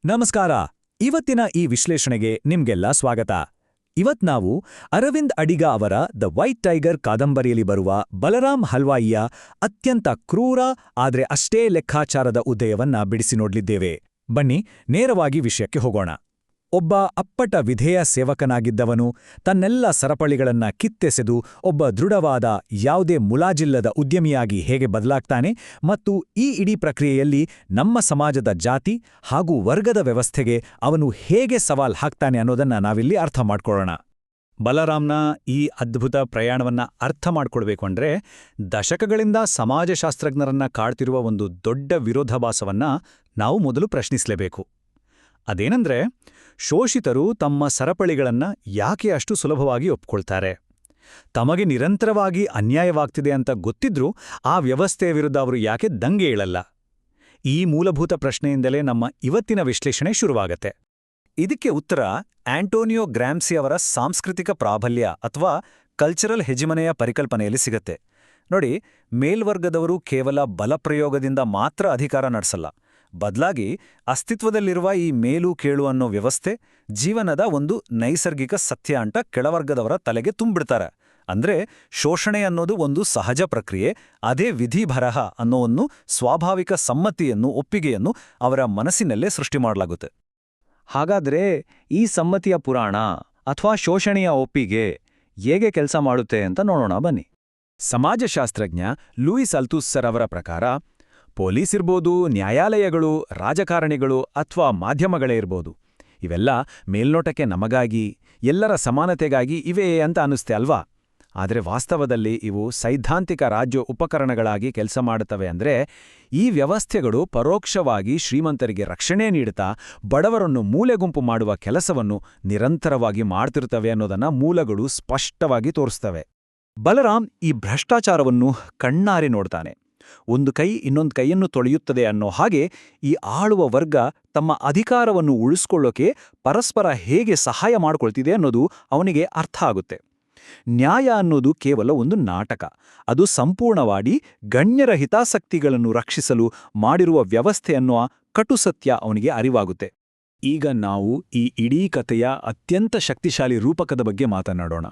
ನಮಸ್ಕಾರ. ಇವತ್ತಿನ ಈ ವಿಶ್ಲೇಷಣೆಗೆ ನಿಮ್ಗೆಲ್ಲ ಸ್ವಾಗತ. ಇವತ್ ನಾವು ಅರವಿಂದ್ ಅಡಿಗ ಅವರ ದ ವೈಟ್ ಟೈಗರ್ ಕಾದಂಬರಿಯಲ್ಲಿ ಬರುವ ಬಲರಾಮ್ ಹಲ್ವಾಯಿಯ ಅತ್ಯಂತ ಕ್ರೂರ ಆದ್ರೆ ಅಷ್ಟೇ ಲೆಕ್ಕಾಚಾರದ ಉದಯವನ್ನ ಬಿಡಿಸಿ ನೋಡ್ಲಿದ್ದೇವೆ. ಬನ್ನಿ ನೇರವಾಗಿ ವಿಷಯಕ್ಕೆ ಹೋಗೋಣ. ಒಬ್ಬ ಅಪ್ಪಟ ವಿಧೇಯ ಸೇವಕನಾಗಿದ್ದವನು ತನ್ನೆಲ್ಲ ಸರಪಳಿಗಳನ್ನ ಕಿತ್ತೆಸೆದು ಒಬ್ಬ ದೃಢವಾದ ಯಾವುದೇ ಮುಲಾಜಿಲ್ಲದ ಉದ್ಯಮಿಯಾಗಿ ಹೇಗೆ ಬದಲಾಗ್ತಾನೆ ಮತ್ತು ಈ ಇಡೀ ಪ್ರಕ್ರಿಯೆಯಲ್ಲಿ ನಮ್ಮ ಸಮಾಜದ ಜಾತಿ ಹಾಗೂ ವರ್ಗದ ವ್ಯವಸ್ಥೆಗೆ ಅವನು ಹೇಗೆ ಸವಾಲ್ ಹಾಕ್ತಾನೆ ಅನ್ನೋದನ್ನ ನಾವಿಲ್ಲಿ ಅರ್ಥ ಮಾಡ್ಕೊಳ್ಳೋಣ. ಬಲರಾಮ್ನ ಈ ಅದ್ಭುತ ಪ್ರಯಾಣವನ್ನ ಅರ್ಥ ಮಾಡ್ಕೊಳ್ಬೇಕು ಅಂದ್ರೆ ದಶಕಗಳಿಂದ ಸಮಾಜಶಾಸ್ತ್ರಜ್ಞರನ್ನ ಕಾಡ್ತಿರುವ ಒಂದು ದೊಡ್ಡ ವಿರೋಧಾಭಾಸವನ್ನ ನಾವು ಮೊದಲು ಪ್ರಶ್ನಿಸಲೇಬೇಕು. ಅದೇನಂದ್ರೆ, ಶೋಷಿತರು ತಮ್ಮ ಸರಪಳಿಗಳನ್ನ ಯಾಕೆ ಅಷ್ಟು ಸುಲಭವಾಗಿ ಒಪ್ಕೊಳ್ತಾರೆ? ತಮಗೆ ನಿರಂತರವಾಗಿ ಅನ್ಯಾಯವಾಗ್ತಿದೆ ಅಂತ ಗೊತ್ತಿದ್ರೂ ಆ ವ್ಯವಸ್ಥೆಯ ವಿರುದ್ಧ ಅವರು ಯಾಕೆ ದಂಗೆ ಏಳಲ್ಲ? ಈ ಮೂಲಭೂತ ಪ್ರಶ್ನೆಯಿಂದಲೇ ನಮ್ಮ ಇವತ್ತಿನ ವಿಶ್ಲೇಷಣೆ ಶುರುವಾಗತ್ತೆ. ಇದಕ್ಕೆ ಉತ್ತರ ಆಂಟೋನಿಯೋ ಗ್ರಾಮ್ಸಿ ಅವರ ಸಾಂಸ್ಕೃತಿಕ ಪ್ರಾಬಲ್ಯ ಅಥವಾ ಕಲ್ಚರಲ್ ಹೆಜಿಮನೆಯ ಪರಿಕಲ್ಪನೆಯಲ್ಲಿ ಸಿಗತ್ತೆ. ನೋಡಿ, ಮೇಲ್ವರ್ಗದವರು ಕೇವಲ ಬಲಪ್ರಯೋಗದಿಂದ ಮಾತ್ರ ಅಧಿಕಾರ ನಡೆಸಲ್ಲ. ಬದಲಾಗಿ ಅಸ್ತಿತ್ವದಲ್ಲಿರುವ ಈ ಮೇಲು ಕೇಳು ಅನ್ನೋ ವ್ಯವಸ್ಥೆ ಜೀವನದ ಒಂದು ನೈಸರ್ಗಿಕ ಸತ್ಯ ಅಂತ ಕೆಳವರ್ಗದವರ ತಲೆಗೆ ತುಂಬಿಡ್ತಾರೆ. ಅಂದ್ರೆ ಶೋಷಣೆ ಅನ್ನೋದು ಒಂದು ಸಹಜ ಪ್ರಕ್ರಿಯೆ, ಅದೇ ವಿಧಿ ಬರಹ ಅನ್ನೋ ಒಂದು ಸ್ವಾಭಾವಿಕ ಸಮ್ಮತಿಯನ್ನು, ಒಪ್ಪಿಗೆಯನ್ನು ಅವರ ಮನಸ್ಸಿನಲ್ಲೇ ಸೃಷ್ಟಿ ಮಾಡಲಾಗುತ್ತೆ. ಹಾಗಾದ್ರೆ ಈ ಸಮ್ಮತಿಯ ಪುರಾಣ ಅಥವಾ ಶೋಷಣೆಯ ಒಪ್ಪಿಗೆ ಹೇಗೆ ಕೆಲಸ ಮಾಡುತ್ತೆ ಅಂತ ನೋಡೋಣ ಬನ್ನಿ. ಸಮಾಜಶಾಸ್ತ್ರಜ್ಞ ಲೂಯಿಸ್ ಅಲ್ತೂಸರ್ ಅವರ ಪ್ರಕಾರ ಪೊಲೀಸ್ ಇರ್ಬೋದು, ನ್ಯಾಯಾಲಯಗಳು, ರಾಜಕಾರಣಿಗಳು ಅಥವಾ ಮಾಧ್ಯಮಗಳೇ ಇರ್ಬೋದು, ಇವೆಲ್ಲ ಮೇಲ್ನೋಟಕ್ಕೆ ನಮಗಾಗಿ, ಎಲ್ಲರ ಸಮಾನತೆಗಾಗಿ ಇವೆ ಅಂತ ಅನ್ನಿಸ್ತೆ ಅಲ್ವಾ? ಆದರೆ ವಾಸ್ತವದಲ್ಲಿ ಇವು ಸೈದ್ಧಾಂತಿಕ ರಾಜ್ಯ ಉಪಕರಣಗಳಾಗಿ ಕೆಲಸ ಮಾಡುತ್ತವೆ. ಅಂದ್ರೆ ಈ ವ್ಯವಸ್ಥೆಗಳು ಪರೋಕ್ಷವಾಗಿ ಶ್ರೀಮಂತರಿಗೆ ರಕ್ಷಣೆ ನೀಡುತ್ತಾ ಬಡವರನ್ನು ಮೂಲೆಗುಂಪು ಮಾಡುವ ಕೆಲಸವನ್ನು ನಿರಂತರವಾಗಿ ಮಾಡ್ತಿರ್ತವೆ ಅನ್ನೋದನ್ನ ಮೂಲಗಳು ಸ್ಪಷ್ಟವಾಗಿ ತೋರಿಸ್ತವೆ. ಬಲರಾಮ್ ಈ ಭ್ರಷ್ಟಾಚಾರವನ್ನು ಕಣ್ಣಾರೆ ನೋಡ್ತಾನೆ. ಒಂದು ಕೈ ಇನ್ನೊಂದು ಕೈಯನ್ನು ತೊಳೆಯುತ್ತದೆ ಅನ್ನೋ ಹಾಗೆ ಈ ಆಳುವ ವರ್ಗ ತಮ್ಮ ಅಧಿಕಾರವನ್ನು ಉಳಿಸ್ಕೊಳ್ಳೋಕೆ ಪರಸ್ಪರ ಹೇಗೆ ಸಹಾಯ ಮಾಡ್ಕೊಳ್ತಿದೆ ಅನ್ನೋದು ಅವನಿಗೆ ಅರ್ಥ ಆಗುತ್ತೆ. ನ್ಯಾಯ ಅನ್ನೋದು ಕೇವಲ ಒಂದು ನಾಟಕ, ಅದು ಸಂಪೂರ್ಣವಾಗಿ ಗಣ್ಯರ ಹಿತಾಸಕ್ತಿಗಳನ್ನು ರಕ್ಷಿಸಲು ಮಾಡಿರುವ ವ್ಯವಸ್ಥೆ ಅನ್ನುವ ಕಟುಸತ್ಯ ಅವನಿಗೆ ಅರಿವಾಗುತ್ತೆ. ಈಗ ನಾವು ಈ ಇಡೀ ಕಥೆಯ ಅತ್ಯಂತ ಶಕ್ತಿಶಾಲಿ ರೂಪಕದ ಬಗ್ಗೆ ಮಾತನಾಡೋಣ.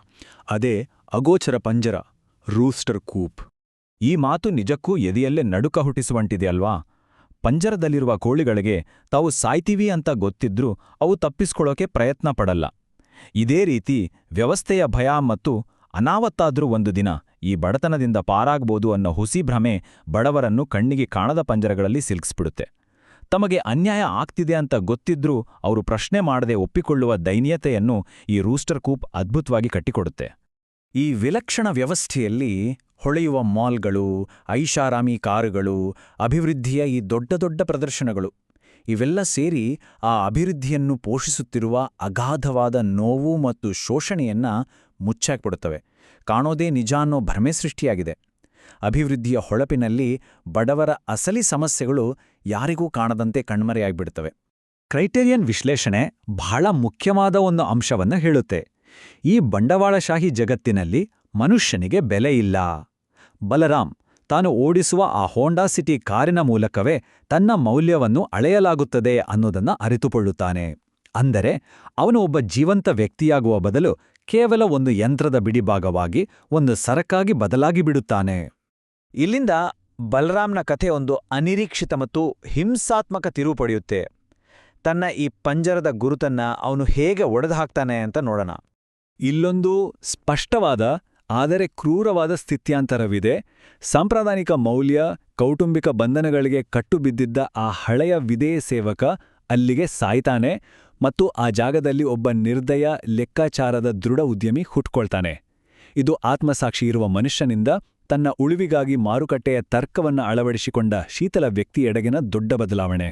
ಅದೇ ಅಗೋಚರ ಪಂಜರ, ರೂಸ್ಟರ್ ಕೂಪ್. ಈ ಮಾತು ನಿಜಕ್ಕೂ ಎದೆಯಲ್ಲೇ ನಡುಕ ಹುಟ್ಟಿಸುವಂಟಿದೆ ಅಲ್ವಾ? ಪಂಜರದಲ್ಲಿರುವ ಕೋಳಿಗಳಿಗೆ ತಾವು ಸಾಯ್ತೀವಿ ಅಂತ ಗೊತ್ತಿದ್ರೂ ಅವು ತಪ್ಪಿಸ್ಕೊಳ್ಳೋಕೆ ಪ್ರಯತ್ನ ಪಡಲ್ಲ. ಇದೇ ರೀತಿ ವ್ಯವಸ್ಥೆಯ ಭಯ ಮತ್ತು ಅನಾವತ್ತಾದ್ರೂ ಒಂದು ದಿನ ಈ ಬಡತನದಿಂದ ಪಾರಾಗ್ಬೋದು ಅನ್ನೋ ಹುಸಿ ಭ್ರಮೆ ಬಡವರನ್ನು ಕಣ್ಣಿಗೆ ಕಾಣದ ಪಂಜರಗಳಲ್ಲಿ ಸಿಲುಕಿಸ್ಬಿಡುತ್ತೆ. ತಮಗೆ ಅನ್ಯಾಯ ಆಗ್ತಿದೆ ಅಂತ ಗೊತ್ತಿದ್ರೂ ಅವರು ಪ್ರಶ್ನೆ ಮಾಡದೆ ಒಪ್ಪಿಕೊಳ್ಳುವ ದೈನ್ಯತೆಯನ್ನು ಈ ರೂಸ್ಟರ್ ಕೂಪ್ ಅದ್ಭುತವಾಗಿ ಕಟ್ಟಿಕೊಡುತ್ತೆ. ಈ ವಿಲಕ್ಷಣ ವ್ಯವಸ್ಥೆಯಲ್ಲಿ ಹೊಳೆಯುವ ಮಾಲ್ಗಳು, ಐಷಾರಾಮಿ ಕಾರುಗಳು, ಅಭಿವೃದ್ಧಿಯ ಈ ದೊಡ್ಡ ದೊಡ್ಡ ಪ್ರದರ್ಶನಗಳು, ಇವೆಲ್ಲ ಸೇರಿ ಆ ಅಭಿವೃದ್ಧಿಯನ್ನು ಪೋಷಿಸುತ್ತಿರುವ ಅಗಾಧವಾದ ನೋವು ಮತ್ತು ಶೋಷಣೆಯನ್ನ ಮುಚ್ಚಾಕ್ಬಿಡುತ್ತವೆ. ಕಾಣೋದೇ ನಿಜ ಅನ್ನೋ ಭ್ರಮೆ ಸೃಷ್ಟಿಯಾಗಿದೆ. ಅಭಿವೃದ್ಧಿಯ ಹೊಳಪಿನಲ್ಲಿ ಬಡವರ ಅಸಲಿ ಸಮಸ್ಯೆಗಳು ಯಾರಿಗೂ ಕಾಣದಂತೆ ಕಣ್ಮರೆಯಾಗ್ಬಿಡುತ್ತವೆ. ಕ್ರೈಟೇರಿಯನ್ ವಿಶ್ಲೇಷಣೆ ಬಹಳ ಮುಖ್ಯವಾದ ಒಂದು ಅಂಶವನ್ನು ಹೇಳುತ್ತೆ. ಈ ಬಂಡವಾಳಶಾಹಿ ಜಗತ್ತಿನಲ್ಲಿ ಮನುಷ್ಯನಿಗೆ ಬೆಲೆ ಇಲ್ಲ. ಬಲರಾಮ್ ತಾನು ಓಡಿಸುವ ಆ ಹೋಂಡಾ ಸಿಟಿ ಕಾರಿನ ಮೂಲಕವೇ ತನ್ನ ಮೌಲ್ಯವನ್ನು ಅಳೆಯಲಾಗುತ್ತದೆ ಅನ್ನೋದನ್ನ ಅರಿತುಕೊಳ್ಳುತ್ತಾನೆ. ಅಂದರೆ ಅವನು ಒಬ್ಬ ಜೀವಂತ ವ್ಯಕ್ತಿಯಾಗುವ ಬದಲು ಕೇವಲ ಒಂದು ಯಂತ್ರದ ಬಿಡಿಭಾಗವಾಗಿ, ಒಂದು ಸರಕಾಗಿ ಬದಲಾಗಿ ಬಿಡುತ್ತಾನೆ. ಇಲ್ಲಿಂದ ಬಲರಾಮ್ನ ಕಥೆ ಒಂದು ಅನಿರೀಕ್ಷಿತ ಮತ್ತು ಹಿಂಸಾತ್ಮಕ ತಿರುವು ಪಡೆಯುತ್ತೆ. ತನ್ನ ಈ ಪಂಜರದ ಗುರುತನ್ನ ಅವನು ಹೇಗೆ ಒಡೆದುಹಾಕ್ತಾನೆ ಅಂತ ನೋಡೋಣ. ಇಲ್ಲೊಂದು ಸ್ಪಷ್ಟವಾದ ಆದರೆ ಕ್ರೂರವಾದ ಸ್ಥಿತ್ಯಾಂತರವಿದೆ. ಸಾಂಪ್ರದಾಯಿಕ ಮೌಲ್ಯ, ಕೌಟುಂಬಿಕ ಬಂಧನಗಳಿಗೆ ಕಟ್ಟುಬಿದ್ದಿದ್ದ ಆ ಹಳೆಯ ವಿಧೇಯ ಸೇವಕ ಅಲ್ಲಿಗೆ ಸಾಯ್ತಾನೆ ಮತ್ತು ಆ ಜಾಗದಲ್ಲಿ ಒಬ್ಬ ನಿರ್ದಯ, ಲೆಕ್ಕಾಚಾರದ ದೃಢ ಉದ್ಯಮಿ ಹುಟ್ಕೊಳ್ತಾನೆ. ಇದು ಆತ್ಮಸಾಕ್ಷಿ ಇರುವ ಮನುಷ್ಯನಿಂದ ತನ್ನ ಉಳಿವಿಗಾಗಿ ಮಾರುಕಟ್ಟೆಯ ತರ್ಕವನ್ನು ಅಳವಡಿಸಿಕೊಂಡ ಶೀತಲ ವ್ಯಕ್ತಿಯೆಡೆಗಿನ ದೊಡ್ಡ ಬದಲಾವಣೆ.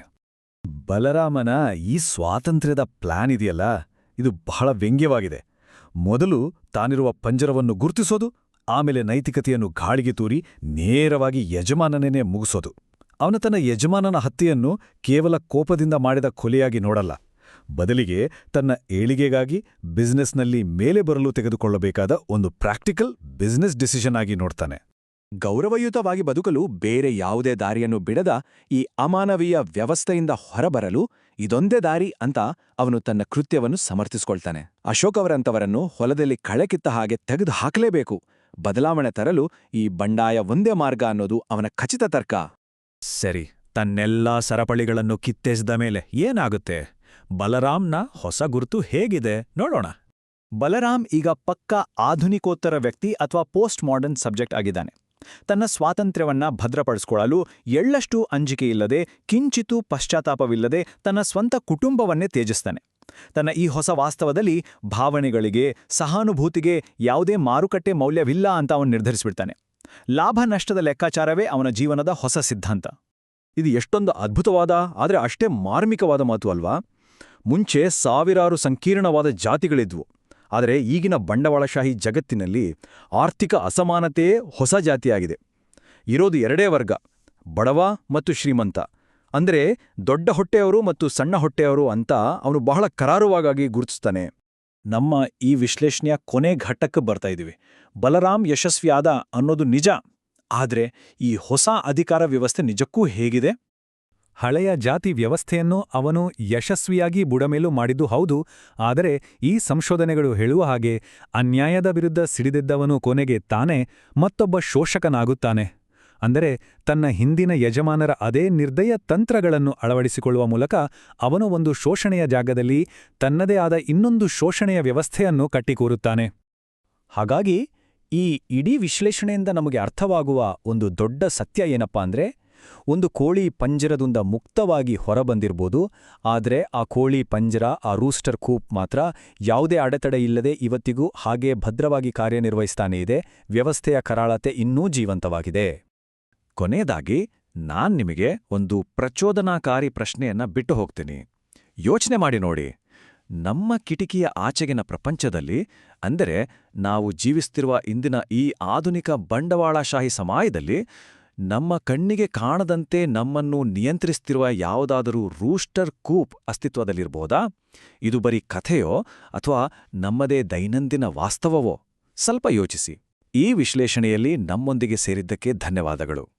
ಬಲರಾಮನ ಈ ಸ್ವಾತಂತ್ರ್ಯದ ಪ್ಲಾನ್ ಇದೆಯಲ್ಲ, ಇದು ಬಹಳ ವ್ಯಂಗ್ಯವಾಗಿದೆ. ಮೊದಲು ತಾನಿರುವ ಪಂಜರವನ್ನು ಗುರುತಿಸೋದು, ಆಮೇಲೆ ನೈತಿಕತೆಯನ್ನು ಗಾಳಿಗೆ ತೂರಿ ನೇರವಾಗಿ ಯಜಮಾನನೇ ಮುಗಿಸೋದು. ಅವನು ತನ್ನ ಯಜಮಾನನ ಹತ್ಯೆಯನ್ನು ಕೇವಲ ಕೋಪದಿಂದ ಮಾಡಿದ ಕೊಲೆಯಾಗಿ ನೋಡಲ್ಲ, ಬದಲಿಗೆ ತನ್ನ ಏಳಿಗೆಗಾಗಿ ಬಿಸ್ನೆಸ್ನಲ್ಲಿ ಮೇಲೆ ಬರಲು ತೆಗೆದುಕೊಳ್ಳಬೇಕಾದ ಒಂದು ಪ್ರಾಕ್ಟಿಕಲ್ ಬಿಸ್ನೆಸ್ ಡಿಸಿಷನ್ ಆಗಿ ನೋಡ್ತಾನೆ. ಗೌರವಯುತವಾಗಿ ಬದುಕಲು ಬೇರೆ ಯಾವುದೇ ದಾರಿಯನ್ನು ಬಿಡದ ಈ ಅಮಾನವೀಯ ವ್ಯವಸ್ಥೆಯಿಂದ ಹೊರಬರಲು ಇದೊಂದೇ ದಾರಿ ಅಂತ ಅವನು ತನ್ನ ಕೃತ್ಯವನ್ನು ಸಮರ್ಥಿಸ್ಕೊಳ್ತಾನೆ. ಅಶೋಕ್ ಅವರಂತವರನ್ನು ಹೊಲದಲ್ಲಿ ಕಳೆಕಿತ್ತ ಹಾಗೆ ತೆಗೆದು ಹಾಕಲೇಬೇಕು. ಬದಲಾವಣೆ ತರಲು ಈ ಬಂಡಾಯ ಒಂದೇ ಮಾರ್ಗ ಅನ್ನೋದು ಅವನ ಖಚಿತ ತರ್ಕ. ಸರಿ, ತನ್ನೆಲ್ಲಾ ಸರಪಳಿಗಳನ್ನು ಕಿತ್ತೆಸ್ದ ಮೇಲೆ ಏನಾಗುತ್ತೆ? ಬಲರಾಮ್ನ ಹೊಸ ಗುರುತು ಹೇಗಿದೆ ನೋಡೋಣ. ಬಲರಾಮ್ ಈಗ ಪಕ್ಕಾ ಆಧುನಿಕೋತ್ತರ ವ್ಯಕ್ತಿ ಅಥವಾ ಪೋಸ್ಟ್ ಮಾಡರ್ನ್ ಸಬ್ಜೆಕ್ಟ್ ಆಗಿದ್ದಾನೆ. ತನ್ನ ಸ್ವಾತಂತ್ರ್ಯವನ್ನ ಭದ್ರಪಡಿಸಿಕೊಳ್ಳಲು ಎಳ್ಳಷ್ಟು ಅಂಜಿಕೆಯಿಲ್ಲದೆ, ಕಿಂಚಿತೂ ಪಶ್ಚಾತ್ತಾಪವಿಲ್ಲದೆ ತನ್ನ ಸ್ವಂತ ಕುಟುಂಬವನ್ನೇ ತ್ಯಜಿಸ್ತಾನೆ. ತನ್ನ ಈ ಹೊಸ ವಾಸ್ತವದಲ್ಲಿ ಭಾವನೆಗಳಿಗೆ, ಸಹಾನುಭೂತಿಗೆ ಯಾವುದೇ ಮಾರುಕಟ್ಟೆ ಮೌಲ್ಯವಿಲ್ಲ ಅಂತ ಅವನು ನಿರ್ಧರಿಸಿಬಿಡ್ತಾನೆ. ಲಾಭ ನಷ್ಟದ ಲೆಕ್ಕಾಚಾರವೇ ಅವನ ಜೀವನದ ಹೊಸ ಸಿದ್ಧಾಂತ. ಇದು ಎಷ್ಟೊಂದು ಅದ್ಭುತವಾದ ಆದರೆ ಅಷ್ಟೇ ಮಾರ್ಮಿಕವಾದ ಮಾತು ಅಲ್ವಾ? ಮುಂಚೆ ಸಾವಿರಾರು ಸಂಕೀರ್ಣವಾದ ಜಾತಿಗಳಿದ್ವು. ಆದರೆ ಈಗಿನ ಬಂಡವಾಳಶಾಹಿ ಜಗತ್ತಿನಲ್ಲಿ ಆರ್ಥಿಕ ಅಸಮಾನತೆಯೇ ಹೊಸ ಜಾತಿಯಾಗಿದೆ. ಇರೋದು ಎರಡೇ ವರ್ಗ, ಬಡವ ಮತ್ತು ಶ್ರೀಮಂತ. ಅಂದರೆ ದೊಡ್ಡ ಹೊಟ್ಟೆಯವರು ಮತ್ತು ಸಣ್ಣ ಹೊಟ್ಟೆಯವರು ಅಂತ ಅವನು ಬಹಳ ಕರಾರುವಾಗಿ ಗುರುತಿಸ್ತಾನೆ. ನಮ್ಮ ಈ ವಿಶ್ಲೇಷಣೆಯ ಕೊನೆ ಘಟ್ಟಕ್ಕೆ ಬರ್ತಾ ಇದೀವಿ. ಬಲರಾಮ್ ಯಶಸ್ವಿಯಾದ ಅನ್ನೋದು ನಿಜ. ಆದರೆ ಈ ಹೊಸ ಅಧಿಕಾರ ವ್ಯವಸ್ಥೆ ನಿಜಕ್ಕೂ ಹೇಗಿದೆ? ಹಳೆಯ ಜಾತಿ ವ್ಯವಸ್ಥೆಯನ್ನು ಅವನು ಯಶಸ್ವಿಯಾಗಿ ಬುಡಮೇಲು ಮಾಡಿದ್ದು ಹೌದು. ಆದರೆ ಈ ಸಂಶೋಧನೆಗಳು ಹೇಳುವ ಹಾಗೆ ಅನ್ಯಾಯದ ವಿರುದ್ಧ ಸಿಡಿದೆದ್ದವನು ಕೊನೆಗೆ ತಾನೇ ಮತ್ತೊಬ್ಬ ಶೋಷಕನಾಗುತ್ತಾನೆ. ಅಂದರೆ ತನ್ನ ಹಿಂದಿನ ಯಜಮಾನರ ಅದೇ ನಿರ್ದಯ ತಂತ್ರಗಳನ್ನು ಅಳವಡಿಸಿಕೊಳ್ಳುವ ಮೂಲಕ ಅವನು ಒಂದು ಶೋಷಣೆಯ ಜಾಗದಲ್ಲಿ ತನ್ನದೇ ಆದ ಇನ್ನೊಂದು ಶೋಷಣೆಯ ವ್ಯವಸ್ಥೆಯನ್ನು ಕಟ್ಟಿಕೂರುತ್ತಾನೆ. ಹಾಗಾಗಿ ಈ ಇಡೀ ವಿಶ್ಲೇಷಣೆಯಿಂದ ನಮಗೆ ಅರ್ಥವಾಗುವ ಒಂದು ದೊಡ್ಡ ಸತ್ಯ ಏನಪ್ಪಾ ಅಂದ್ರೆ, ಒಂದು ಕೋಳಿ ಪಂಜರದಿಂದ ಮುಕ್ತವಾಗಿ ಹೊರಬಂದಿರ್ಬೋದು, ಆದರೆ ಆ ಕೋಳಿ ಪಂಜರ, ಆ ರೂಸ್ಟರ್ ಕೂಪ್ ಮಾತ್ರ ಯಾವುದೇ ಅಡೆತಡೆ ಇಲ್ಲದೆ ಇವತ್ತಿಗೂ ಹಾಗೇ ಭದ್ರವಾಗಿ ಕಾರ್ಯನಿರ್ವಹಿಸ್ತಾನೇ ಇದೆ. ವ್ಯವಸ್ಥೆಯ ಕರಾಳತೆ ಇನ್ನೂ ಜೀವಂತವಾಗಿದೆ. ಕೊನೆಯದಾಗಿ ನಿಮಗೆ ಒಂದು ಪ್ರಚೋದನಾಕಾರಿ ಪ್ರಶ್ನೆಯನ್ನ ಬಿಟ್ಟು ಹೋಗ್ತೀನಿ. ಯೋಚನೆ ಮಾಡಿ ನೋಡಿ. ನಮ್ಮ ಕಿಟಿಕಿಯ ಆಚೆಗಿನ ಪ್ರಪಂಚದಲ್ಲಿ, ಅಂದರೆ ನಾವು ಜೀವಿಸ್ತಿರುವ ಇಂದಿನ ಈ ಆಧುನಿಕ ಬಂಡವಾಳಶಾಹಿ ಸಮಾಜದಲ್ಲಿ, ನಮ್ಮ ಕಣ್ಣಿಗೆ ಕಾಣದಂತೆ ನಮ್ಮನ್ನು ನಿಯಂತ್ರಿಸ್ತಿರುವ ಯಾವುದಾದರೂ ರೂಸ್ಟರ್ ಕೂಪ್ ಅಸ್ತಿತ್ವದಲ್ಲಿರ್ಬೋದಾ? ಇದು ಬರೀ ಕಥೆಯೋ ಅಥವಾ ನಮ್ಮದೇ ದೈನಂದಿನ ವಾಸ್ತವವೋ? ಸ್ವಲ್ಪ ಯೋಚಿಸಿ. ಈ ವಿಶ್ಲೇಷಣೆಯಲ್ಲಿ ನಮ್ಮೊಂದಿಗೆ ಸೇರಿದ್ದಕ್ಕೆ ಧನ್ಯವಾದಗಳು.